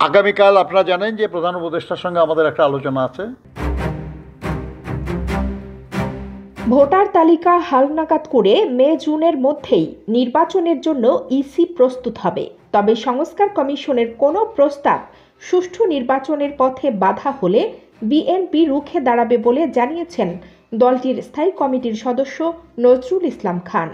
আগামীকাল আপনারা জানেন যে প্রধান উপদেষ্টার সঙ্গে আমাদের একটা আলোচনা আছে। ভোটার তালিকা হালনাগাদ করে মে জুনের মধ্যেই নির্বাচনের জন্য ইসি প্রস্তুত হবে। তবে সংস্কার কমিশনের কোনো প্রস্তাব সুষ্ঠু নির্বাচনের পথে বাধা হলে বিএনপি রুখে দাঁড়াবে বলে জানিয়েছেন দলটির স্থায়ী কমিটির সদস্য নজরুল ইসলাম খান।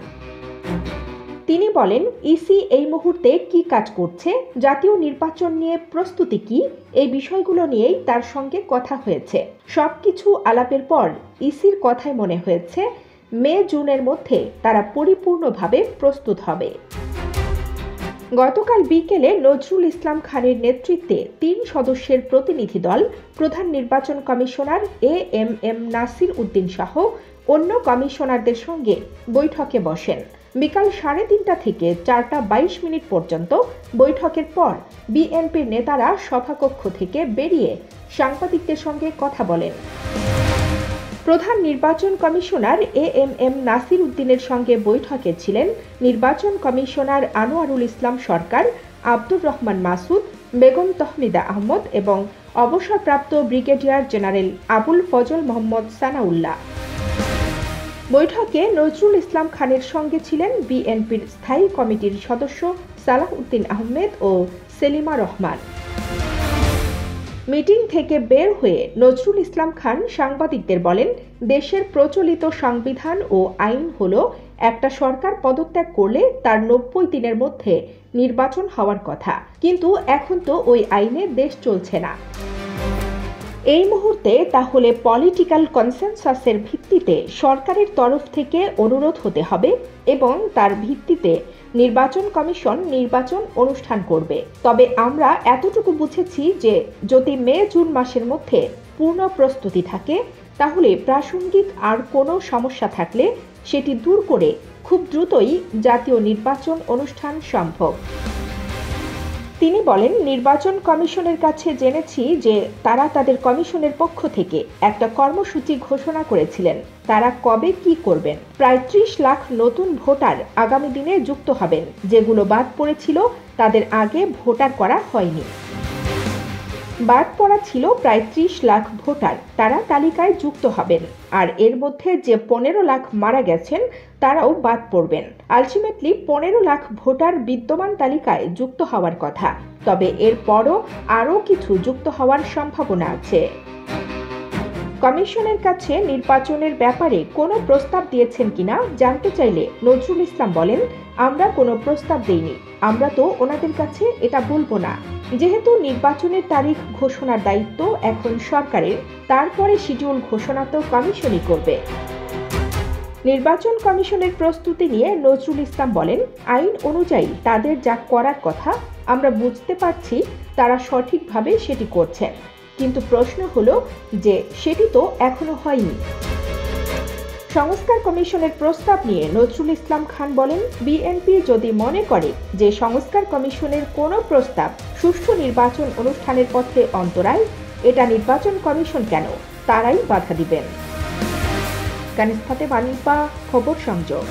তিনি বলেন, ইসি এই মুহূর্তে কি কাজ করছে, জাতীয় নির্বাচন নিয়ে প্রস্তুতি কি, এই বিষয়গুলো নিয়েই তার সঙ্গে কথা হয়েছে। সবকিছু আলাপের পর ইসির কথায় মনে হয়েছে মে জুনের মধ্যে তারা পরিপূর্ণভাবে প্রস্তুত হবে। গতকাল বিকেলে নজরুল ইসলাম খানের নেতৃত্বে ৩ সদস্যের প্রতিনিধি দল প্রধান নির্বাচন কমিশনার এএমএম নাসির উদ্দিন সহ অন্য কমিশনারদের সঙ্গে বৈঠকে বসেন। বিকাল 3:30 থেকে 4:22 পর্যন্ত বৈঠকের পর বিএনপির নেতারা সভাকক্ষ থেকে বেরিয়ে সাংবাদিকদের সঙ্গে কথা বলেন। প্রধান নির্বাচন কমিশনার এএমএম নাসির উদ্দিনের সঙ্গে বৈঠকে ছিলেন নির্বাচন কমিশনার আনোয়ারুল ইসলাম সরকার, আব্দুর রহমান মাসুদ, বেগম তহমিদা আহমদ এবং অবসরপ্রাপ্ত ব্রিগেডিয়ার জেনারেল আবুল ফজল মোহাম্মদ সানাউল্লাহ। বৈঠকে নজরুল ইসলাম খানের সঙ্গে ছিলেন বিএনপির স্থায়ী কমিটির সদস্য সালাহ উদ্দিন আহমেদ ও সেলিমা রহমান। মিটিং থেকে বের হয়ে নজরুল ইসলাম খান সাংবাদিকদের বলেন, দেশের প্রচলিত সংবিধান ও আইন হলো একটা সরকার পদত্যাগ করলে তার 90 দিনের মধ্যে নির্বাচন হওয়ার কথা, কিন্তু এখন তো ওই আইনে দেশ চলছে না। এই মুহূর্তে তাহলে পলিটিক্যাল কনসেনসাসের ভিত্তিতে সরকারের তরফ থেকে অনুরোধ হতে হবে এবং তার ভিত্তিতে নির্বাচন কমিশন নির্বাচন অনুষ্ঠান করবে। তবে আমরা এতটুকু বুঝেছি যে যদি মে জুন মাসের মধ্যে পূর্ণ প্রস্তুতি থাকে তাহলে প্রাসঙ্গিক আর কোনো সমস্যা থাকলে সেটি দূর করে খুব দ্রুতই জাতীয় নির্বাচন অনুষ্ঠান সম্ভব। তিনি বলেন, নির্বাচন কমিশনের কাছে জেনেছি যে তারা তাদের কমিশনের পক্ষ থেকে একটা কর্মসূচি ঘোষণা করেছিলেন। তারা কবে কি করবেন। প্রায় 30 লাখ নতুন ভোটার আগামী দিনে যুক্ত হবেন। যেগুলো বাদ পড়েছিল তাদের আগে ভোটার করা হয়নি। বাদ পড়া ছিল প্রায় 30 লাখ ভোটার, তারা তালিকায় যুক্ত হবেন। আর এর মধ্যে যে 15 লাখ মারা গেছেন তারাও বাদ পড়বেন। আলটিমেটলি 15 লাখ ভোটার বিদ্যমান তালিকায় যুক্ত হওয়ার কথা, তবে এরপরও আরও কিছু যুক্ত হওয়ার সম্ভাবনা আছে। কমিশনের কাছে নির্বাচনের ব্যাপারে কোনো প্রস্তাব দিয়েছেন কিনা জানতে চাইলে নজরুল ইসলাম বলেন, আমরা কোনো প্রস্তাব দেইনি, আমরা তো ওনাদের কাছে এটা বলবো না। যেহেতু নির্বাচনের তারিখ ঘোষণার দায়িত্ব এখন সরকারের, তারপরে শিডিউল ঘোষণা তো কমিশনই করবে। নির্বাচন কমিশনের প্রস্তুতি নিয়ে নজরুল ইসলাম বলেন, আইন অনুযায়ী তাদের যা করার কথা আমরা বুঝতে পারছি, তারা সঠিকভাবে সেটি করছেন, কিন্তু প্রশ্ন হলো যে সেটি তো এখনো হয়নি। সংস্কার কমিশনের প্রস্তাব নিয়ে নজরুল ইসলাম খান বলেন, বিএনপি যদি মনে করে যে সংস্কার কমিশনের কোনো প্রস্তাব সুষ্ঠু নির্বাচন অনুষ্ঠানের পথে অন্তরায়, এটা নির্বাচন কমিশন কেন, তারাই বাধা দিবেন। কানিজ ফাতেমা, খবর সংযোগ।